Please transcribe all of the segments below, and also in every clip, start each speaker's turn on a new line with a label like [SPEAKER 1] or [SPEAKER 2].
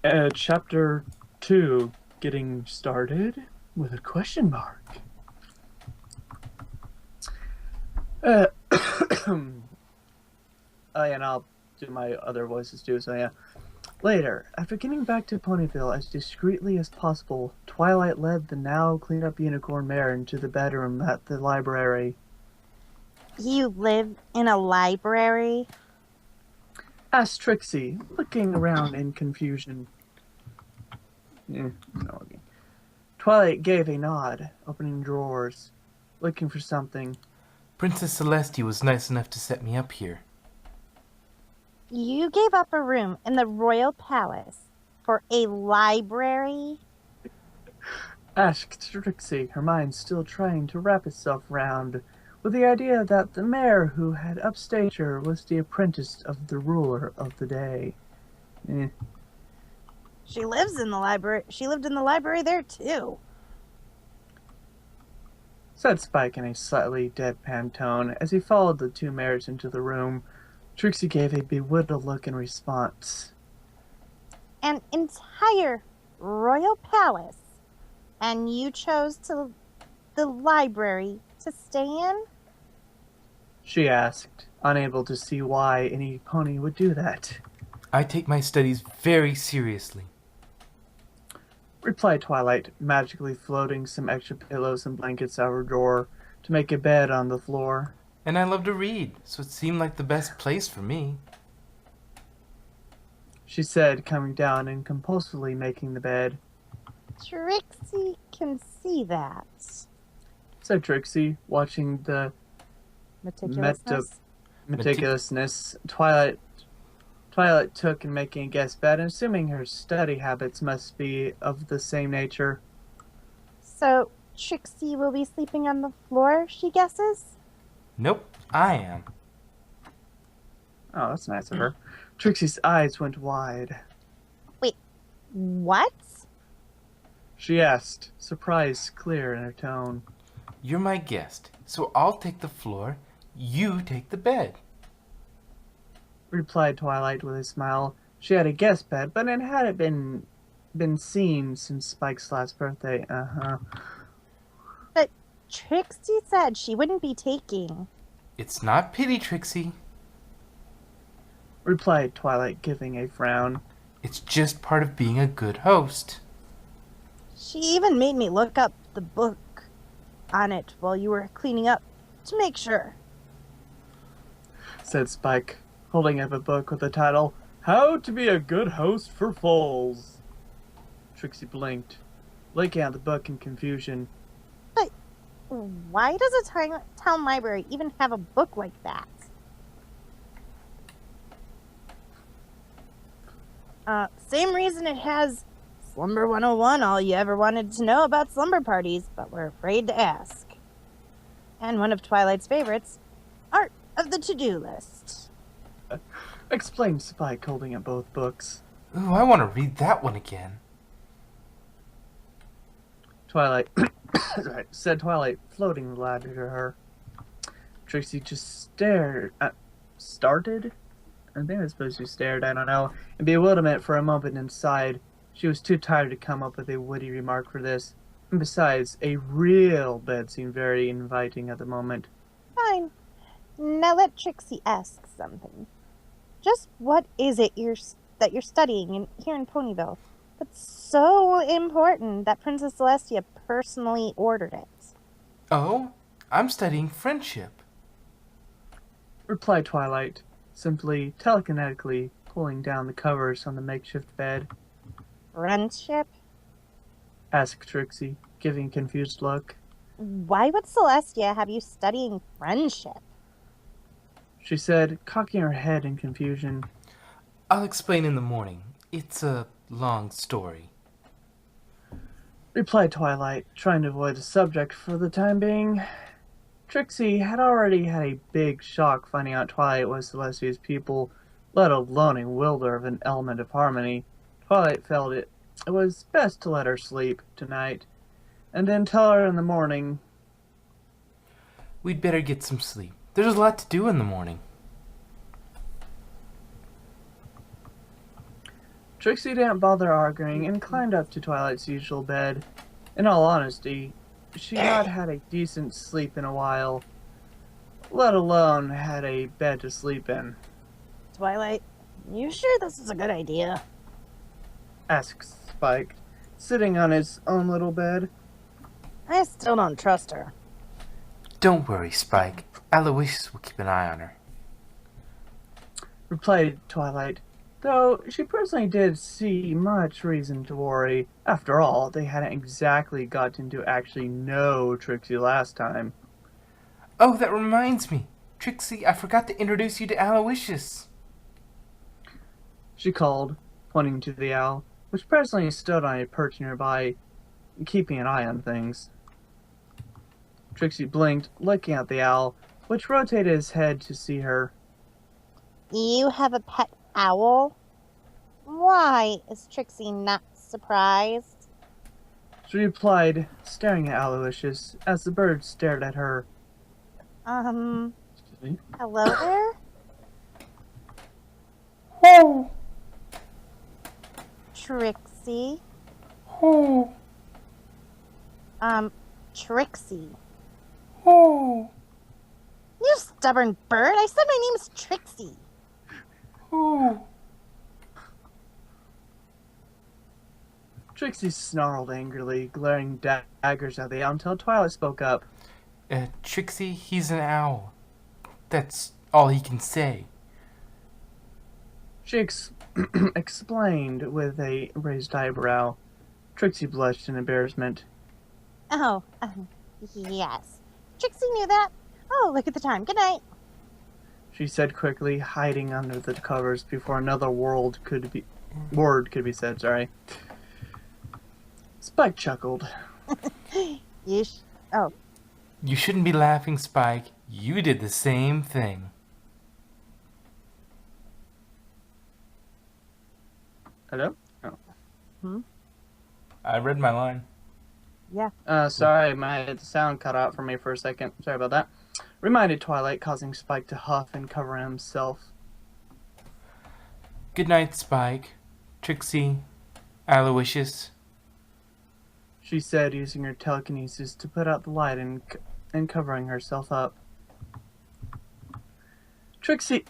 [SPEAKER 1] Chapter 2, getting started with a question mark. Uh, oh, yeah, and I'll do my other voices too, so yeah. Later, after getting back to Ponyville as discreetly as possible, Twilight led the now cleaned up unicorn mare into the bedroom at the library.
[SPEAKER 2] You live in a library?
[SPEAKER 1] Asked Trixie, looking around in confusion. No, okay. Twilight gave a nod, opening drawers, looking for something.
[SPEAKER 3] Princess Celestia was nice enough to set me up here.
[SPEAKER 2] You gave up a room in the royal palace for a library?
[SPEAKER 1] Asked Trixie, her mind still trying to wrap itself round with the idea that the mayor who had upstaged her was the apprentice of the ruler of the day. Eh.
[SPEAKER 2] She lives in the library. She lived in the library there too.
[SPEAKER 1] Said Spike in a slightly deadpan tone as he followed the two mayors into the room. Trixie gave a bewildered look in response.
[SPEAKER 2] An entire royal palace. And you chose the library to stay in?
[SPEAKER 1] She asked, unable to see why any pony would do that.
[SPEAKER 3] I take my studies very seriously.
[SPEAKER 1] Replied Twilight, magically floating some extra pillows and blankets out of her drawer to make a bed on the floor.
[SPEAKER 3] And I love to read, so it seemed like the best place for me.
[SPEAKER 1] She said, coming down and compulsively making the bed.
[SPEAKER 2] Trixie can see that.
[SPEAKER 1] Said Trixie, watching the meticulousness Twilight took in making a guest bed, and assuming her study habits must be of the same nature.
[SPEAKER 2] So Trixie will be sleeping on the floor, she guesses?
[SPEAKER 3] Nope, I am.
[SPEAKER 1] Oh, that's nice of her. Trixie's eyes went wide.
[SPEAKER 2] Wait, what?
[SPEAKER 1] She asked, surprise clear in her tone.
[SPEAKER 3] You're my guest, so I'll take the floor, you take the bed.
[SPEAKER 1] Replied Twilight with a smile. She had a guest bed, but it hadn't been seen since Spike's last birthday.
[SPEAKER 2] But Trixie said she wouldn't be taking.
[SPEAKER 3] It's not pity, Trixie.
[SPEAKER 1] Replied Twilight, giving a frown.
[SPEAKER 3] It's just part of being a good host.
[SPEAKER 2] She even made me look up the book on it while you were cleaning up to make sure.
[SPEAKER 1] Said Spike, holding up a book with the title, How to Be a Good Host for Falls. Trixie blinked, looking at the book in confusion.
[SPEAKER 2] But why does a town library even have a book like that? Same reason it has Slumber 101, all you ever wanted to know about slumber parties, but were afraid to ask. And one of Twilight's favorites, Art of the To-Do List.
[SPEAKER 1] Explained Spike, holding up both books.
[SPEAKER 3] Ooh, I want to read that one again.
[SPEAKER 1] Twilight, said Twilight, floating the ladder to her. Trixie just started? I think I suppose she stared, I don't know, in bewilderment for a moment inside. She was too tired to come up with a witty remark for this. And besides, a real bed seemed very inviting at the moment.
[SPEAKER 2] Fine. Now let Trixie ask something. Just what is it that you're studying here in Ponyville that's so important that Princess Celestia personally ordered it?
[SPEAKER 3] Oh, I'm studying friendship.
[SPEAKER 1] Replied Twilight, simply telekinetically pulling down the covers on the makeshift bed.
[SPEAKER 2] Friendship?
[SPEAKER 1] Asked Trixie, giving a confused look.
[SPEAKER 2] Why would Celestia have you studying friendship?
[SPEAKER 1] She said, cocking her head in confusion.
[SPEAKER 3] I'll explain in the morning. It's a long story.
[SPEAKER 1] Replied Twilight, trying to avoid the subject for the time being. Trixie had already had a big shock finding out Twilight was Celestia's pupil, let alone a wielder of an element of harmony. Twilight felt it was best to let her sleep tonight, and then tell her in the morning.
[SPEAKER 3] We'd better get some sleep. There's a lot to do in the morning.
[SPEAKER 1] Trixie didn't bother arguing and climbed up to Twilight's usual bed. In all honesty, she'd not had a decent sleep in a while, let alone had a bed to sleep in.
[SPEAKER 2] Twilight, you sure this is a good idea?
[SPEAKER 1] Asked Spike, sitting on his own little bed.
[SPEAKER 2] I still don't trust her.
[SPEAKER 3] Don't worry, Spike. Aloysius will keep an eye on her.
[SPEAKER 1] Replied Twilight, though she personally did see much reason to worry. After all, they hadn't exactly gotten to actually know Trixie last time.
[SPEAKER 3] Oh, that reminds me. Trixie, I forgot to introduce you to Aloysius.
[SPEAKER 1] She called, pointing to the owl, which presently stood on a perch nearby, keeping an eye on things. Trixie blinked, looking at the owl, which rotated his head to see her.
[SPEAKER 2] You have a pet owl? Why is Trixie not surprised?
[SPEAKER 1] She replied, staring at Aloysius, as the bird stared at her.
[SPEAKER 2] Hello there?
[SPEAKER 3] Oh,
[SPEAKER 2] Trixie?
[SPEAKER 3] oh,
[SPEAKER 2] Trixie.
[SPEAKER 3] oh,
[SPEAKER 2] You stubborn bird! I said my name's Trixie!
[SPEAKER 3] oh.
[SPEAKER 1] Trixie snarled angrily, glaring daggers at the owl until Twilight spoke up.
[SPEAKER 3] Trixie, he's an owl. That's all he can say.
[SPEAKER 1] She explained with a raised eyebrow. Trixie blushed in embarrassment.
[SPEAKER 2] Oh, yes. Trixie knew that. Oh, look at the time. Good night.
[SPEAKER 1] She said quickly, hiding under the covers before another word could be said. Sorry. Spike chuckled.
[SPEAKER 3] You shouldn't be laughing, Spike. You did the same thing.
[SPEAKER 1] Hello? Oh.
[SPEAKER 3] I read my line.
[SPEAKER 2] Yeah.
[SPEAKER 1] Sorry, the sound cut out for me for a second. Sorry about that. Reminded Twilight, causing Spike to huff and cover himself.
[SPEAKER 3] Good night, Spike. Trixie. Aloysius.
[SPEAKER 1] She said, using her telekinesis to put out the light and covering herself up. Trixie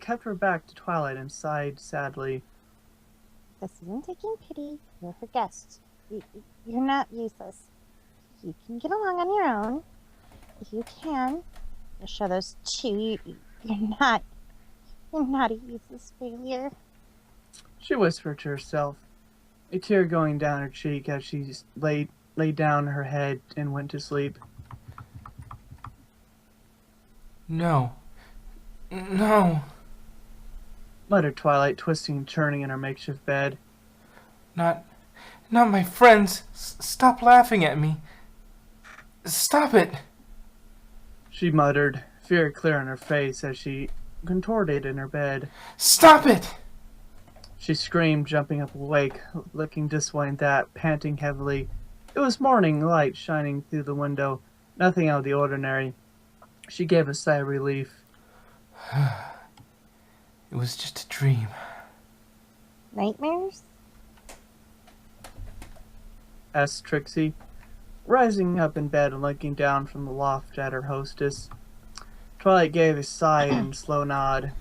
[SPEAKER 1] kept her back to Twilight and sighed sadly.
[SPEAKER 2] This isn't taking pity. You're her guest. You're not useless. You can get along on your own. If you can, you'll show those two you're not a useless failure.
[SPEAKER 1] She whispered to herself, a tear going down her cheek as she laid down her head and went to sleep.
[SPEAKER 3] No. No.
[SPEAKER 1] Muttered Twilight, twisting and turning in her makeshift bed.
[SPEAKER 3] Not my friends. Stop laughing at me. Stop it.
[SPEAKER 1] She muttered, fear clear on her face as she contorted in her bed.
[SPEAKER 3] Stop it!
[SPEAKER 1] She screamed, jumping up awake, looking this way and that, panting heavily. It was morning light shining through the window, nothing out of the ordinary. She gave a sigh of relief.
[SPEAKER 3] It was just a dream.
[SPEAKER 2] Nightmares?
[SPEAKER 1] Asked Trixie, rising up in bed and looking down from the loft at her hostess. Twilight gave a sigh and slow nod.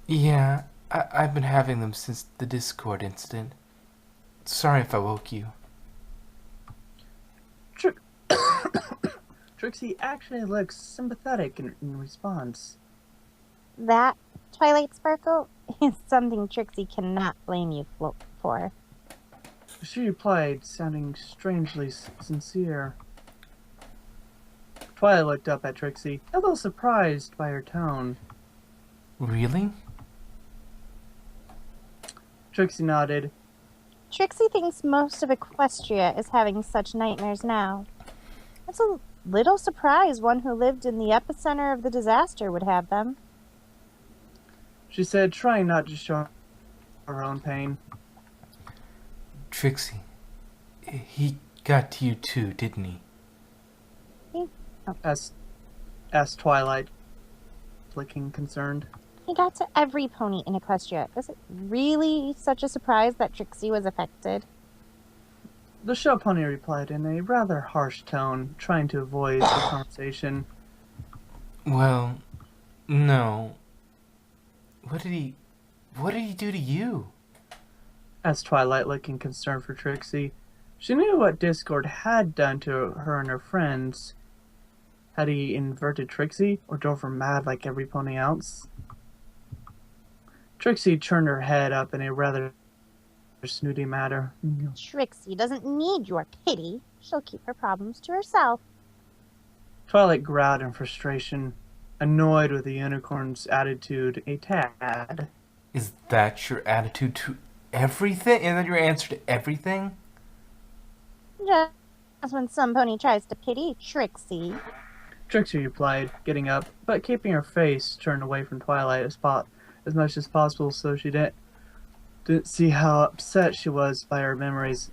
[SPEAKER 3] Yeah, I've been having them since the Discord incident. Sorry if I woke you.
[SPEAKER 1] Trixie actually looks sympathetic in response.
[SPEAKER 2] That, Twilight Sparkle, is something Trixie cannot blame you for.
[SPEAKER 1] She replied, sounding strangely sincere. Twilight looked up at Trixie, a little surprised by her tone.
[SPEAKER 3] Really?
[SPEAKER 1] Trixie nodded.
[SPEAKER 2] Trixie thinks most of Equestria is having such nightmares now. It's a little surprise one who lived in the epicenter of the disaster would have them.
[SPEAKER 1] She said, trying not to show her own pain.
[SPEAKER 3] Trixie, he got to you too, didn't he?
[SPEAKER 1] Asked Twilight, looking concerned.
[SPEAKER 2] He got to every pony in Equestria. Is it really such a surprise that Trixie was affected?
[SPEAKER 1] The show pony replied in a rather harsh tone, trying to avoid the conversation.
[SPEAKER 3] Well, no. What did he do to you?
[SPEAKER 1] Asked Twilight, looking concerned for Trixie. She knew what Discord had done to her and her friends. Had he inverted Trixie, or drove her mad like every pony else? Trixie turned her head up in a rather snooty manner.
[SPEAKER 2] Trixie doesn't need your pity. She'll keep her problems to herself.
[SPEAKER 1] Twilight growled in frustration, annoyed with the unicorn's attitude a tad.
[SPEAKER 3] Is that your attitude to everything? Is that your answer to everything?
[SPEAKER 2] Just when some pony tries to pity Trixie.
[SPEAKER 1] Trixie replied, getting up, but keeping her face turned away from Twilight as much as possible so she didn't see how upset she was by her memories.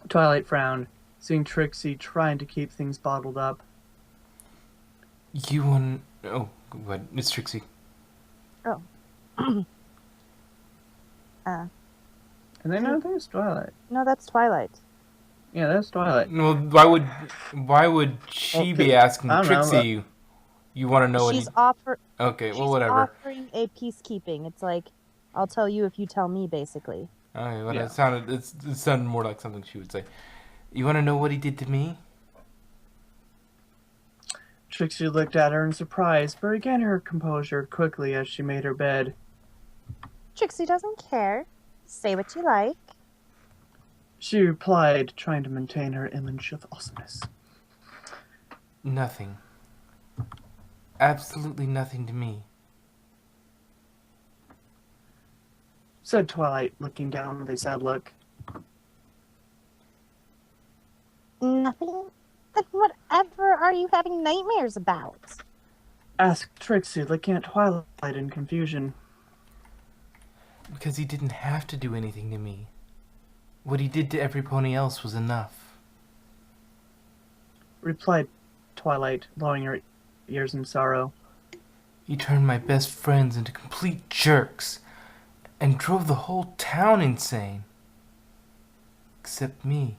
[SPEAKER 1] Twilight frowned, seeing Trixie trying to keep things bottled up.
[SPEAKER 3] You want... Oh, what? It's Trixie.
[SPEAKER 2] Oh.
[SPEAKER 1] And then I think it's Twilight.
[SPEAKER 2] No, that's Twilight.
[SPEAKER 1] Yeah, that's Twilight.
[SPEAKER 3] Well, why would she be asking Trixie? You want to know what
[SPEAKER 2] she's
[SPEAKER 3] Okay, well, whatever.
[SPEAKER 2] Offering a peacekeeping. It's like, I'll tell you if you tell me, basically.
[SPEAKER 3] Okay, well,
[SPEAKER 1] Yeah.
[SPEAKER 3] it sounded more like something she would say. You want to know what he did to me?
[SPEAKER 1] Trixie looked at her in surprise, but regained her composure quickly as she made her bed.
[SPEAKER 2] Trixie doesn't care. Say what you like.
[SPEAKER 1] She replied, trying to maintain her image of awesomeness.
[SPEAKER 3] Nothing. Absolutely nothing to me.
[SPEAKER 1] Said Twilight, looking down with a sad look.
[SPEAKER 2] Nothing? Then whatever are you having nightmares about?
[SPEAKER 1] Asked Trixie, looking at Twilight in confusion.
[SPEAKER 3] Because he didn't have to do anything to me. What he did to every pony else was enough.
[SPEAKER 1] Replied Twilight, lowering her ears in sorrow.
[SPEAKER 3] He turned my best friends into complete jerks and drove the whole town insane. Except me.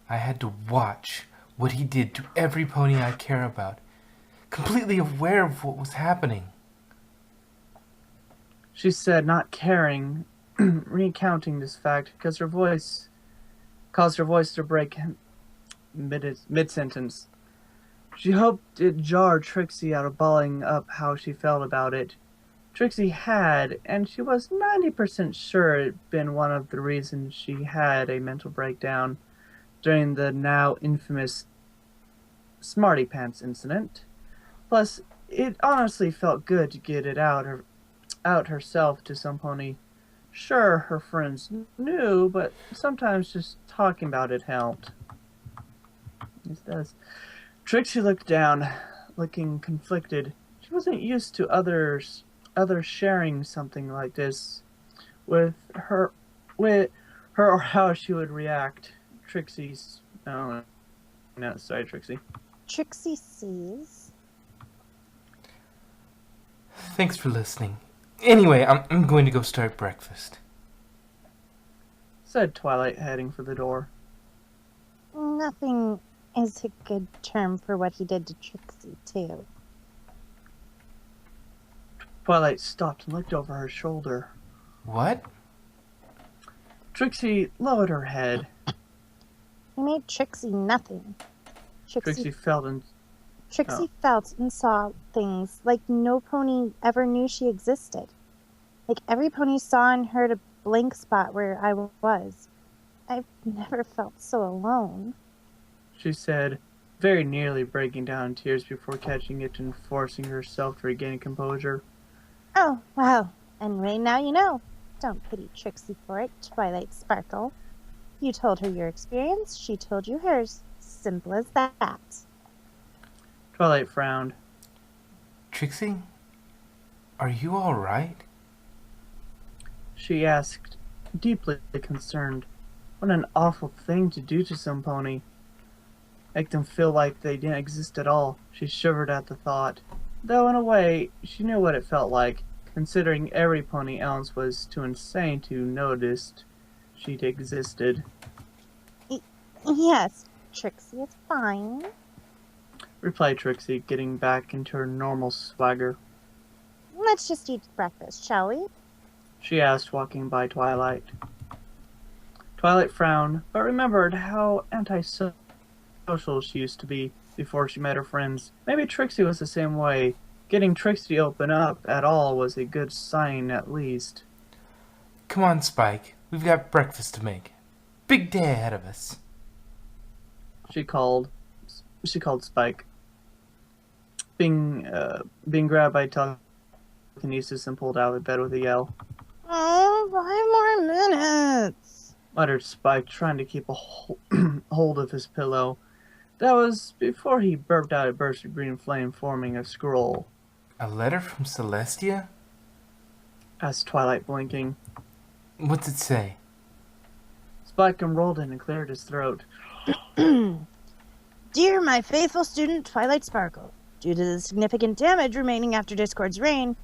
[SPEAKER 3] I had to watch what he did to every pony I care about, completely aware of what was happening.
[SPEAKER 1] She said, not caring, recounting this fact because her voice caused her voice to break mid-sentence. She hoped it jarred Trixie out of bawling up how she felt about it. Trixie had, and she was 90% sure it'd been one of the reasons she had a mental breakdown during the now infamous Smarty Pants incident. Plus, it honestly felt good to get it out herself to some pony. Sure, her friends knew, but sometimes just talking about it helped. It does. Trixie looked down, looking conflicted. She wasn't used to others sharing something like this with her or how she would react. Trixie.
[SPEAKER 2] Trixie sees.
[SPEAKER 3] Thanks for listening. Anyway, I'm going to go start breakfast.
[SPEAKER 1] Said Twilight, heading for the door.
[SPEAKER 2] Nothing is a good term for what he did to Trixie, too.
[SPEAKER 1] Twilight stopped and looked over her shoulder.
[SPEAKER 3] What?
[SPEAKER 1] Trixie lowered her head.
[SPEAKER 2] He made Trixie nothing.
[SPEAKER 1] Trixie felt and
[SPEAKER 2] felt and saw things like no pony ever knew she existed. Like every pony saw and heard a blank spot where I was. I've never felt so alone.
[SPEAKER 1] She said, very nearly breaking down in tears before catching it and forcing herself to regain composure.
[SPEAKER 2] Oh, well, anyway, now you know. Don't pity Trixie for it, Twilight Sparkle. You told her your experience, she told you hers. Simple as that.
[SPEAKER 1] Twilight frowned.
[SPEAKER 3] Trixie? Are you alright?
[SPEAKER 1] She asked, deeply concerned. What an awful thing to do to some pony. make them feel like they didn't exist at all. She shivered at the thought. Though in a way, she knew what it felt like, considering every pony else was too insane to notice she'd existed.
[SPEAKER 2] Yes, Trixie, it's fine.
[SPEAKER 1] Replied Trixie, getting back into her normal swagger.
[SPEAKER 2] Let's just eat breakfast, shall we?
[SPEAKER 1] She asked, walking by Twilight. Twilight frowned, but remembered how antisocial she used to be before she met her friends. Maybe Trixie was the same way. Getting Trixie to open up at all was a good sign, at least.
[SPEAKER 3] Come on, Spike. We've got breakfast to make. Big day ahead of us.
[SPEAKER 1] She called Spike, being grabbed by telekinesis and pulled out of bed with a yell.
[SPEAKER 2] Oh, 5 more minutes,
[SPEAKER 1] muttered Spike, trying to keep a hold of his pillow. That was before he burped out a burst of green flame, forming a scroll.
[SPEAKER 3] A letter from Celestia?
[SPEAKER 1] Asked Twilight, blinking.
[SPEAKER 3] What's it say?
[SPEAKER 1] Spike unrolled it and cleared his throat.
[SPEAKER 2] Dear my faithful student Twilight Sparkle, due to the significant damage remaining after Discord's reign,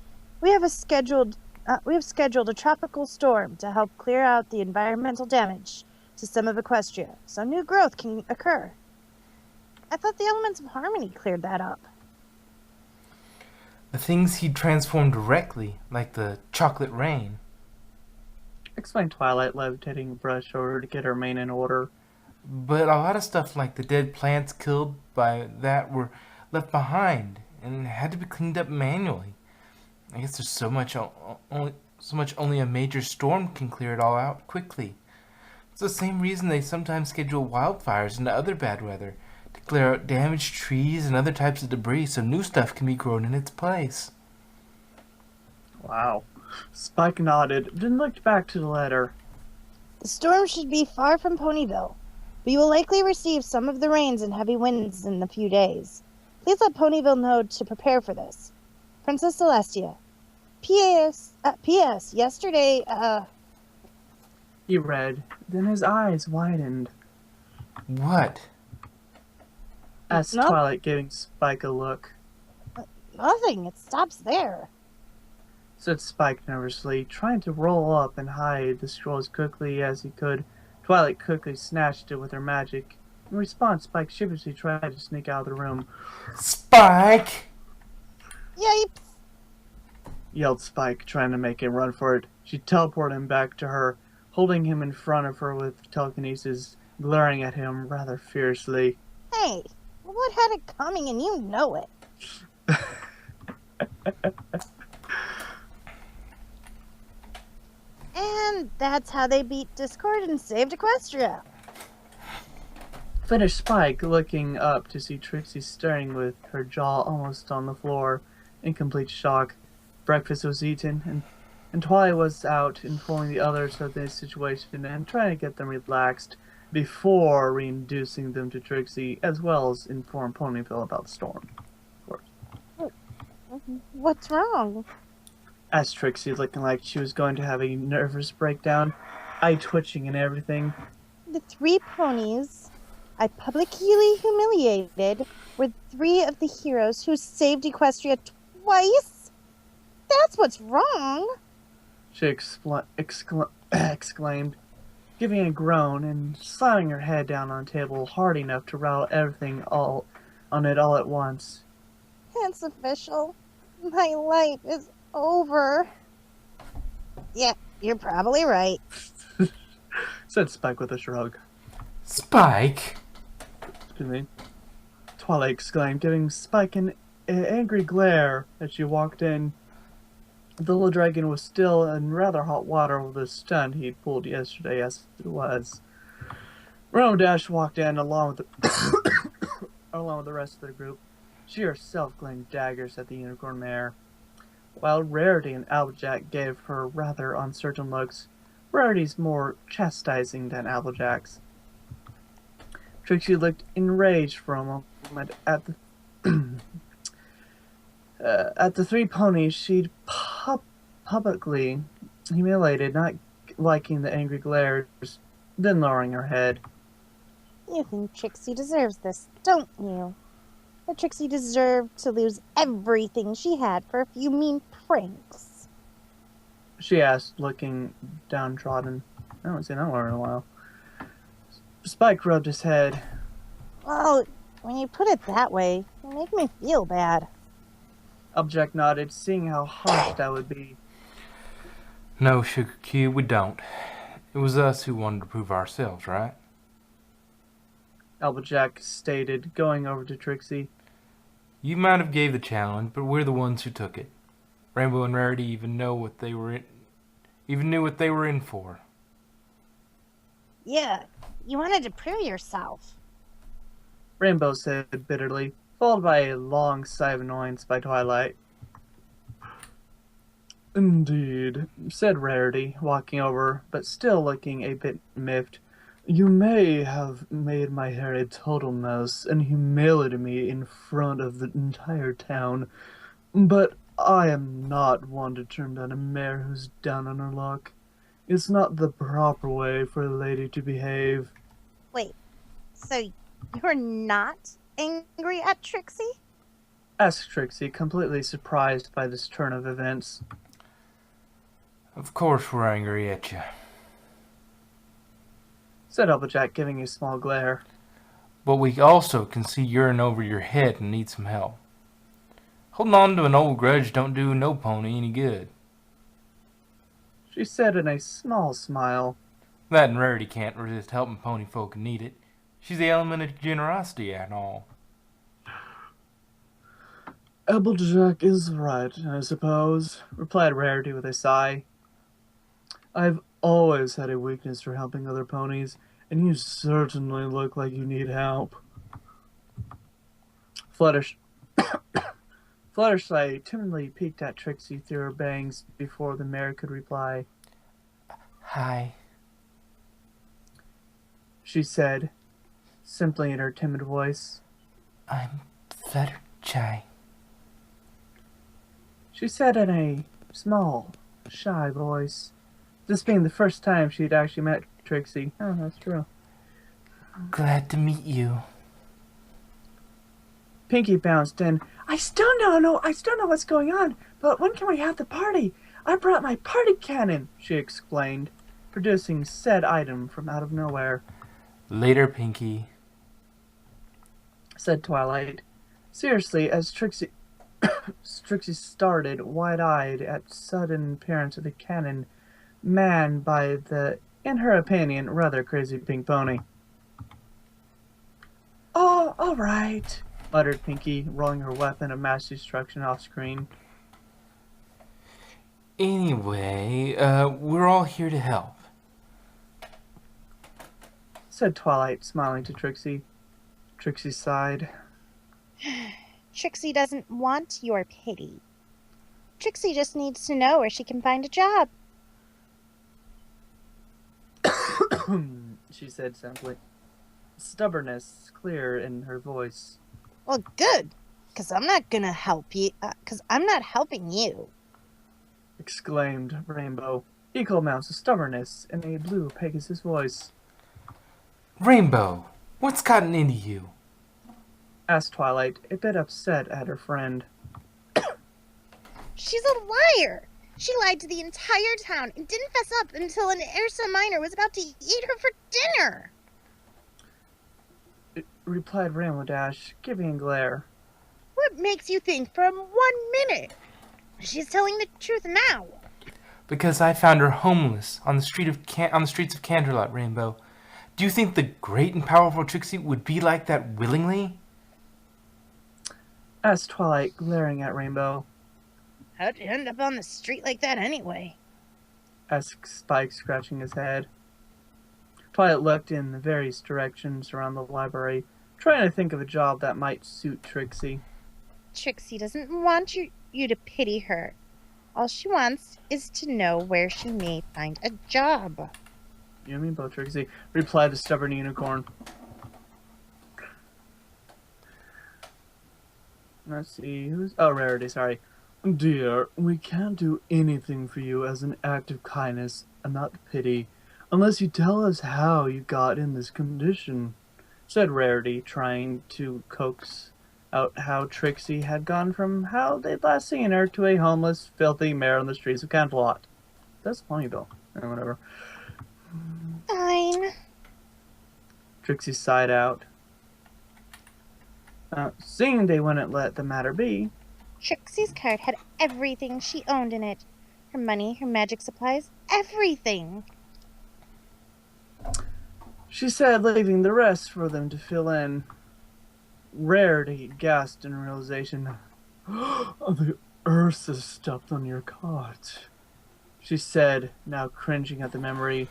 [SPEAKER 2] we have scheduled a tropical storm to help clear out the environmental damage to some of Equestria, so new growth can occur. I thought the elements of harmony cleared that up.
[SPEAKER 3] The things he'd transformed directly, like the chocolate rain.
[SPEAKER 1] Explained Twilight, levitating a brush over to get her mane in order.
[SPEAKER 3] But a lot of stuff like the dead plants killed by that were left behind and had to be cleaned up manually. I guess there's so much only a major storm can clear it all out quickly. It's the same reason they sometimes schedule wildfires and other bad weather, to clear out damaged trees and other types of debris so new stuff can be grown in its place.
[SPEAKER 1] Wow. Spike nodded, then looked back to the letter.
[SPEAKER 2] The storm should be far from Ponyville, but you will likely receive some of the rains and heavy winds in a few days. Please let Ponyville know to prepare for this. Princess Celestia. P.S. Yesterday,
[SPEAKER 1] He read, then his eyes widened.
[SPEAKER 3] What?
[SPEAKER 1] Asked Twilight, giving Spike a look.
[SPEAKER 2] Nothing. It stops there.
[SPEAKER 1] Said Spike nervously, trying to roll up and hide the scroll as quickly as he could. Twilight quickly snatched it with her magic. In response, Spike sheepishly tried to sneak out of the room.
[SPEAKER 3] Spike!
[SPEAKER 2] Yipes!
[SPEAKER 1] Yelled Spike, trying to make him run for it. She teleported him back to her, holding him in front of her with telekinesis, glaring at him rather fiercely.
[SPEAKER 2] Hey, what had it coming and you know it? And that's how they beat Discord and saved Equestria.
[SPEAKER 1] Finished Spike, looking up to see Trixie staring with her jaw almost on the floor, in complete shock. Breakfast was eaten, and Twilight was out informing the others of the situation and trying to get them relaxed before reintroducing them to Trixie, as well as inform Ponyville about the storm. Of course.
[SPEAKER 2] What's wrong?
[SPEAKER 1] Asked Trixie, looking like she was going to have a nervous breakdown, eye twitching and everything.
[SPEAKER 2] The 3 ponies I publicly humiliated were 3 of the heroes who saved Equestria twice? That's what's wrong!
[SPEAKER 1] She exclaimed, giving a groan and slamming her head down on the table hard enough to rattle everything all at once.
[SPEAKER 2] It's official. My life is over. Yeah, you're probably right.
[SPEAKER 1] Said Spike with a shrug.
[SPEAKER 3] Spike?
[SPEAKER 1] Excuse me. Twilight exclaimed, giving Spike an angry glare as she walked in. The little dragon was still in rather hot water with the stunt he'd pulled yesterday as it was. Dash walked in along with the rest of the group. She herself gleamed daggers at the unicorn mare, while Rarity and Applejack gave her rather uncertain looks. Rarity's more chastising than Applejack's. Trixie looked enraged for a moment at the 3 ponies she'd publicly humiliated, not liking the angry glares, then lowering her head.
[SPEAKER 2] You think Trixie deserves this, don't you? That Trixie deserved to lose everything she had for a few mean pranks.
[SPEAKER 1] She asked, looking downtrodden. I haven't seen that one in a while. Spike rubbed his head.
[SPEAKER 2] Well, when you put it that way, you make me feel bad.
[SPEAKER 1] Applejack nodded, seeing how harsh that would be.
[SPEAKER 3] No, Sugar Cube, we don't. It was us who wanted to prove ourselves, right?
[SPEAKER 1] Applejack stated, going over to Trixie.
[SPEAKER 3] You might have gave the challenge, but we're the ones who took it. Rainbow and Rarity even knew what they were in for.
[SPEAKER 2] Yeah, you wanted to prove yourself.
[SPEAKER 1] Rainbow said bitterly, followed by a long sigh of annoyance by Twilight. Indeed, said Rarity, walking over, but still looking a bit miffed. You may have made my hair a total mess and humiliated me in front of the entire town, but I am not one to turn down a mare who's down on her luck. It's not the proper way for a lady to behave.
[SPEAKER 2] Wait, so you're not angry at Trixie?
[SPEAKER 1] Asked Trixie, completely surprised by this turn of events.
[SPEAKER 3] Of course we're angry at you.
[SPEAKER 1] Said Applejack, giving a small glare.
[SPEAKER 3] But we also can see you're in over your head and need some help. Holding on to an old grudge don't do no pony any good.
[SPEAKER 1] She said in a small smile.
[SPEAKER 3] That and Rarity can't resist helping pony folk who need it. She's the element of generosity and all.
[SPEAKER 1] Applejack is right, I suppose, replied Rarity with a sigh. I've always had a weakness for helping other ponies, and you certainly look like you need help. Fluttershy timidly peeked at Trixie through her bangs before the mare could reply.
[SPEAKER 3] Hi.
[SPEAKER 1] She said, simply in her timid voice.
[SPEAKER 3] I'm Fluttershy.
[SPEAKER 1] She said in a small, shy voice. This being the first time she had actually met Trixie. Oh, that's true.
[SPEAKER 3] Glad to meet you.
[SPEAKER 1] Pinky bounced in. I still don't know what's going on, but when can we have the party? I brought my party cannon, she explained, producing said item from out of nowhere.
[SPEAKER 3] Later, Pinky,
[SPEAKER 1] said Twilight. Seriously, as Trixie started, wide-eyed at sudden appearance of the cannon, manned by the, in her opinion, rather crazy pink pony. Oh, all right, muttered Pinky, rolling her weapon of mass destruction off screen.
[SPEAKER 3] Anyway, we're all here to help,
[SPEAKER 1] said Twilight, smiling to Trixie. Trixie sighed.
[SPEAKER 2] Trixie doesn't want your pity. Trixie just needs to know where she can find a job.
[SPEAKER 1] She said simply. Stubbornness clear in her voice.
[SPEAKER 2] Well, good, because I'm not gonna help you, because I'm not helping you.
[SPEAKER 1] Exclaimed Rainbow, equal amounts of stubbornness in a blue Pegasus voice.
[SPEAKER 3] Rainbow, what's gotten into you?
[SPEAKER 1] Asked Twilight, a bit upset at her friend.
[SPEAKER 2] She's a liar! She lied to the entire town and didn't fess up until an Ursa Minor was about to eat her for dinner.
[SPEAKER 1] Replied Rainbow Dash, giving a glare.
[SPEAKER 2] What makes you think for 1 minute she's telling the truth now?
[SPEAKER 3] Because I found her homeless on the streets of Canterlot, Rainbow. Do you think the great and powerful Trixie would be like that willingly?
[SPEAKER 1] Asked Twilight, glaring at Rainbow.
[SPEAKER 2] How'd you end up on the street like that anyway?
[SPEAKER 1] Asked Spike, scratching his head. Twilight looked in the various directions around the library, trying to think of a job that might suit Trixie.
[SPEAKER 2] Trixie doesn't want you to pity her. All she wants is to know where she may find a job.
[SPEAKER 1] You and me both, Trixie, replied the stubborn unicorn. Let's see, who's... Oh, Rarity, sorry. Dear, we can't do anything for you as an act of kindness and not pity, unless you tell us how you got in this condition, said Rarity, trying to coax out how Trixie had gone from how they'd last seen her to a homeless, filthy mare on the streets of Canterlot. That's Ponyville. Or whatever.
[SPEAKER 2] Fine.
[SPEAKER 1] Trixie sighed out. Seeing they wouldn't let the matter be,
[SPEAKER 2] Trixie's card had everything she owned in it. Her money, her magic supplies, everything.
[SPEAKER 1] she said, leaving the rest for them to fill in. Rarity gasped in realization. The earth has stepped on your cart, she said, now cringing at the memory,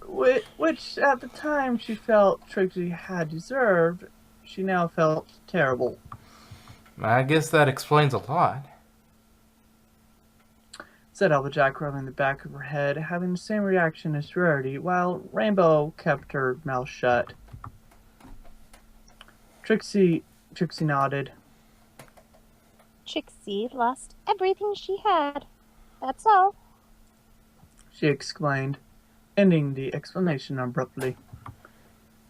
[SPEAKER 1] which at the time she felt Trixie had deserved. She now felt terrible.
[SPEAKER 3] I guess that explains a lot.
[SPEAKER 1] Said Applejack, rubbing the back of her head, having the same reaction as Rarity, while Rainbow kept her mouth shut. Trixie nodded.
[SPEAKER 2] Trixie lost everything she had. That's all.
[SPEAKER 1] She explained, ending the explanation abruptly.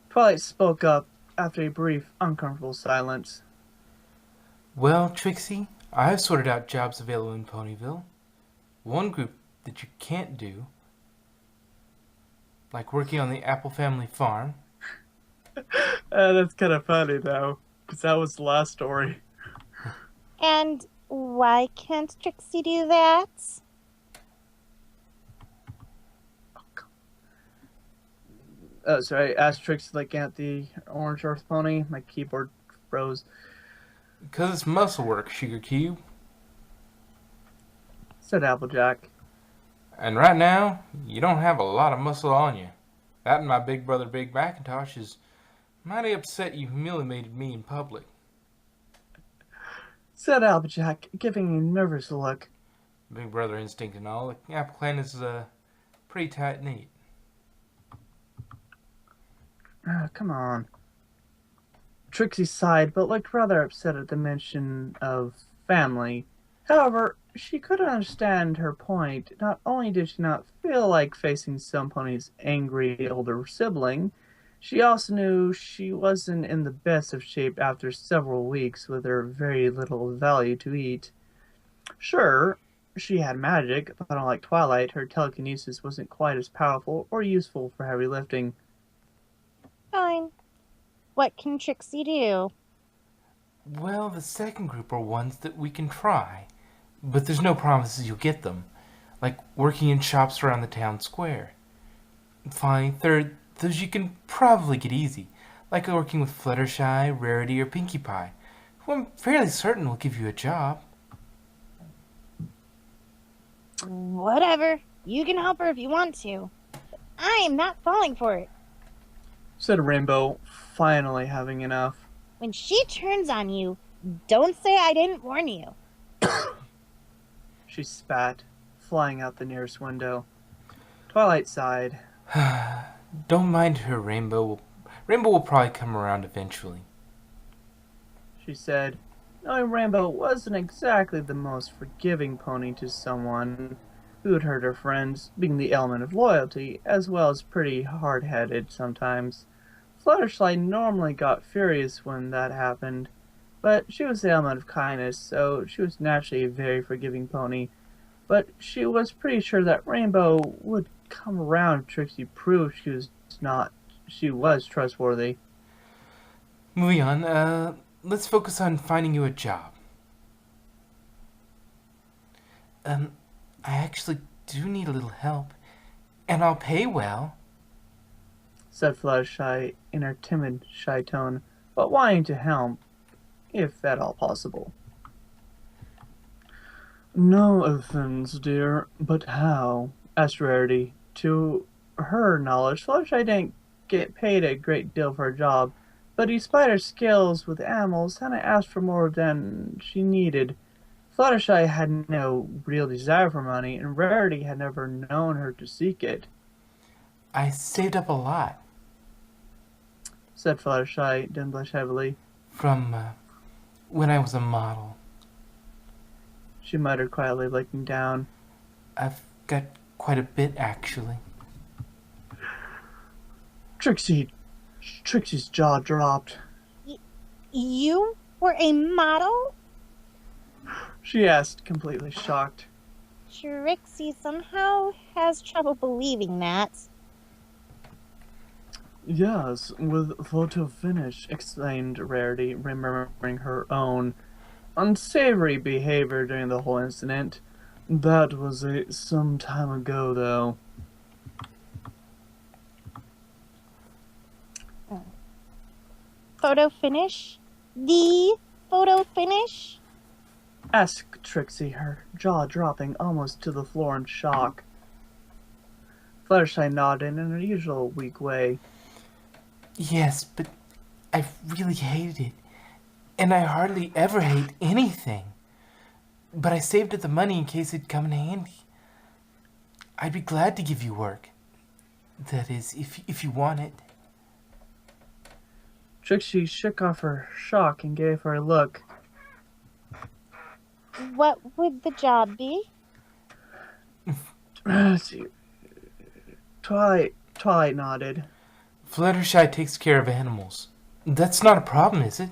[SPEAKER 1] Twilight spoke up after a brief, uncomfortable silence.
[SPEAKER 3] Well, Trixie, I've sorted out jobs available in Ponyville. One group that you can't do, like working on the Apple family farm.
[SPEAKER 1] That's kind of funny, though, because that was the last story.
[SPEAKER 2] And why can't Trixie do that?
[SPEAKER 1] Sorry, asked Trixie, looking at the orange earth pony. My keyboard froze.
[SPEAKER 3] Because it's muscle work, Sugar Cube.
[SPEAKER 1] Said Applejack.
[SPEAKER 3] And right now, you don't have a lot of muscle on you. That and my big brother Big Macintosh is mighty upset you humiliated me in public.
[SPEAKER 1] Said Applejack, giving a nervous look.
[SPEAKER 3] Big brother instinct and all, the Apple Clan is pretty tight-knit.
[SPEAKER 1] Come on. Trixie sighed, but looked rather upset at the mention of family. However, she couldn't understand her point. Not only did she not feel like facing some pony's angry older sibling, she also knew she wasn't in the best of shape after several weeks with her very little value to eat. Sure, she had magic, but unlike Twilight, her telekinesis wasn't quite as powerful or useful for heavy lifting.
[SPEAKER 2] Fine. What can Trixie do?
[SPEAKER 3] Well, the second group are ones that we can try, but there's no promises you'll get them, like working in shops around the town square. Finally, third, those you can probably get easy, like working with Fluttershy, Rarity, or Pinkie Pie, who I'm fairly certain will give you a job.
[SPEAKER 2] Whatever. You can help her if you want to. But I am not falling for it.
[SPEAKER 1] Said Rainbow, finally having enough.
[SPEAKER 2] When she turns on you, don't say I didn't warn you.
[SPEAKER 1] She spat, flying out the nearest window. Twilight sighed.
[SPEAKER 3] Don't mind her, Rainbow. Rainbow will probably come around eventually.
[SPEAKER 1] She said, knowing Rainbow wasn't exactly the most forgiving pony to someone who had hurt her friends, being the element of loyalty, as well as pretty hard-headed sometimes. Fluttershy normally got furious when that happened, but she was the element of kindness, so she was naturally a very forgiving pony. But she was pretty sure that Rainbow would come around if Trixie proved she was trustworthy.
[SPEAKER 3] Moving on, let's focus on finding you a job. I actually do need a little help, and I'll pay well,
[SPEAKER 1] said Fluttershy in her timid, shy tone, but wanting to help, if at all possible. No offense, dear, but how? Asked Rarity. To her knowledge, Fluttershy didn't get paid a great deal for her job, but despite her skills with animals, Hannah asked for more than she needed. Fluttershy had no real desire for money, and Rarity had never known her to seek it.
[SPEAKER 3] I saved up a lot,
[SPEAKER 1] said Fluttershy, then blushed heavily.
[SPEAKER 3] From when I was a model.
[SPEAKER 1] She muttered quietly, looking down.
[SPEAKER 3] I've got quite a bit, actually.
[SPEAKER 1] Trixie, Trixie's jaw dropped.
[SPEAKER 2] You were a model?
[SPEAKER 1] She asked, completely shocked.
[SPEAKER 2] Trixie somehow has trouble believing that.
[SPEAKER 1] Yes, with photo finish, explained Rarity, remembering her own unsavory behavior during the whole incident. That was some time ago, though.
[SPEAKER 2] Photo finish? The photo finish?
[SPEAKER 1] Asked Trixie, her jaw dropping almost to the floor in shock. Fluttershy nodded in her usual weak way.
[SPEAKER 3] Yes, but I really hated it. And I hardly ever hate anything. But I saved up the money in case it'd come in handy. I'd be glad to give you work. That is, if you want it.
[SPEAKER 1] Trixie shook off her shock and gave her a look.
[SPEAKER 2] What would the job be?
[SPEAKER 1] Twilight nodded.
[SPEAKER 3] Fluttershy takes care of animals. That's not a problem, is it?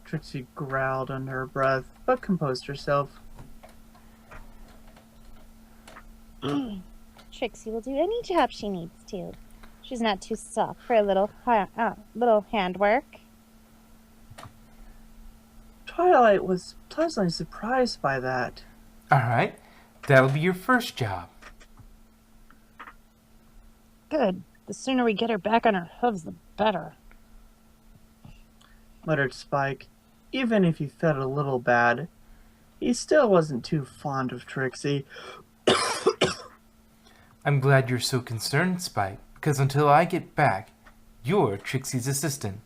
[SPEAKER 1] Trixie growled under her breath, but composed herself.
[SPEAKER 2] Trixie will do any job she needs to. She's not too soft for a little handwork.
[SPEAKER 1] Twilight was pleasantly surprised by that.
[SPEAKER 3] Alright, that'll be your first job.
[SPEAKER 2] Good. The sooner we get her back on her hooves, the better.
[SPEAKER 1] Muttered Spike. Even if he felt a little bad, he still wasn't too fond of Trixie.
[SPEAKER 3] I'm glad you're so concerned, Spike, because until I get back, you're Trixie's assistant.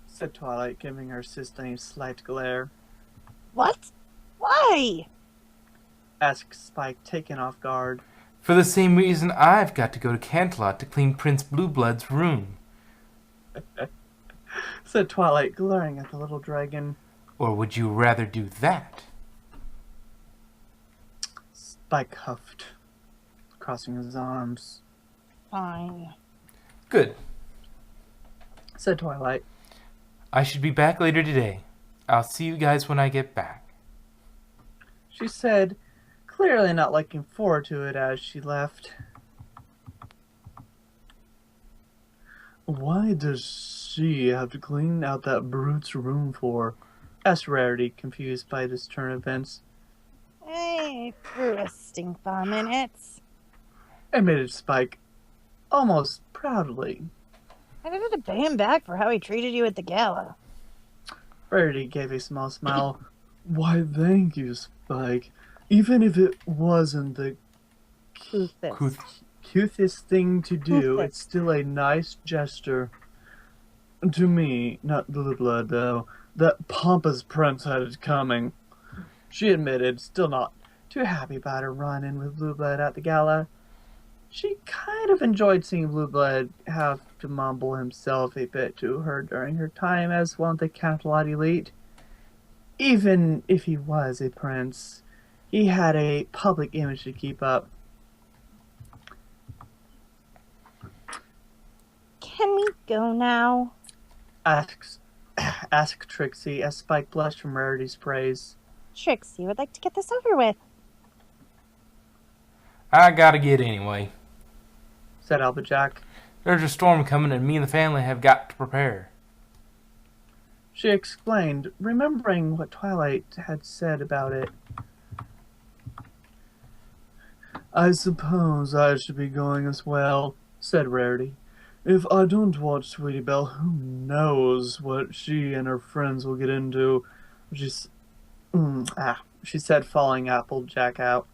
[SPEAKER 1] Said Twilight, giving her assistant a slight glare.
[SPEAKER 2] What? Why?
[SPEAKER 1] Asked Spike, taken off guard.
[SPEAKER 3] For the same reason I've got to go to Canterlot to clean Prince Blueblood's room.
[SPEAKER 1] Said Twilight, glaring at the little dragon.
[SPEAKER 3] Or would you rather do that?
[SPEAKER 1] Spike huffed, crossing his arms.
[SPEAKER 2] Fine.
[SPEAKER 3] Good.
[SPEAKER 1] Said Twilight.
[SPEAKER 3] I should be back later today. I'll see you guys when I get back.
[SPEAKER 1] She said, clearly not looking forward to it as she left. Why does she have to clean out that brute's room for? Asked Rarity, confused by this turn of events.
[SPEAKER 2] For a stink bomb in it.
[SPEAKER 1] Admitted Spike, almost proudly.
[SPEAKER 2] I wanted to pay him back for how he treated you at the gala.
[SPEAKER 1] Rarity gave a small smile. Why, thank you, Spike. Even if it wasn't the cutest thing to do, it's still a nice gesture. To me, not Blueblood, though. That pompous prince had it coming. She admitted, still not too happy about her run-in with Blueblood at the gala. She kind of enjoyed seeing Blueblood have to mumble himself a bit to her during her time as one of the Canterlot elite. Even if he was a prince, he had a public image to keep up.
[SPEAKER 2] Can we go now?
[SPEAKER 1] Asked Trixie as Spike blushed from Rarity's praise.
[SPEAKER 2] Trixie would like to get this over with.
[SPEAKER 3] I gotta get anyway.
[SPEAKER 1] Said Applejack.
[SPEAKER 3] There's a storm coming and me and the family have got to prepare.
[SPEAKER 1] She explained, remembering what Twilight had said about it. I suppose I should be going as well, said Rarity. If I don't watch Sweetie Belle, who knows what she and her friends will get into. She said, following Applejack out.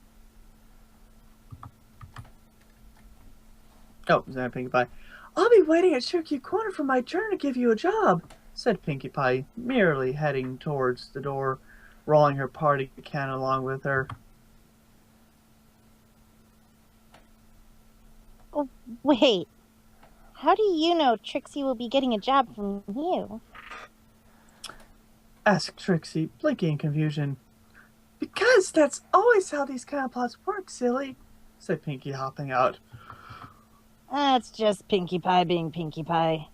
[SPEAKER 1] Oh, is that Pinkie Pie? I'll be waiting at Cherokee Corner for my turn to give you a job, said Pinkie Pie, merely heading towards the door, rolling her party can along with her.
[SPEAKER 2] Oh, wait. How do you know Trixie will be getting a job from you?
[SPEAKER 1] Asked Trixie, blinking in confusion. Because that's always how these kind of plots work, silly, said Pinkie, hopping out.
[SPEAKER 2] That's just Pinkie Pie being Pinkie Pie.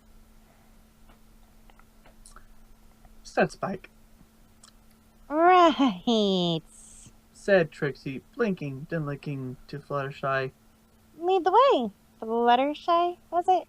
[SPEAKER 1] Said Spike.
[SPEAKER 2] Right.
[SPEAKER 1] Said Trixie, blinking, then looking to Fluttershy.
[SPEAKER 2] Lead the way. Fluttershy, was it?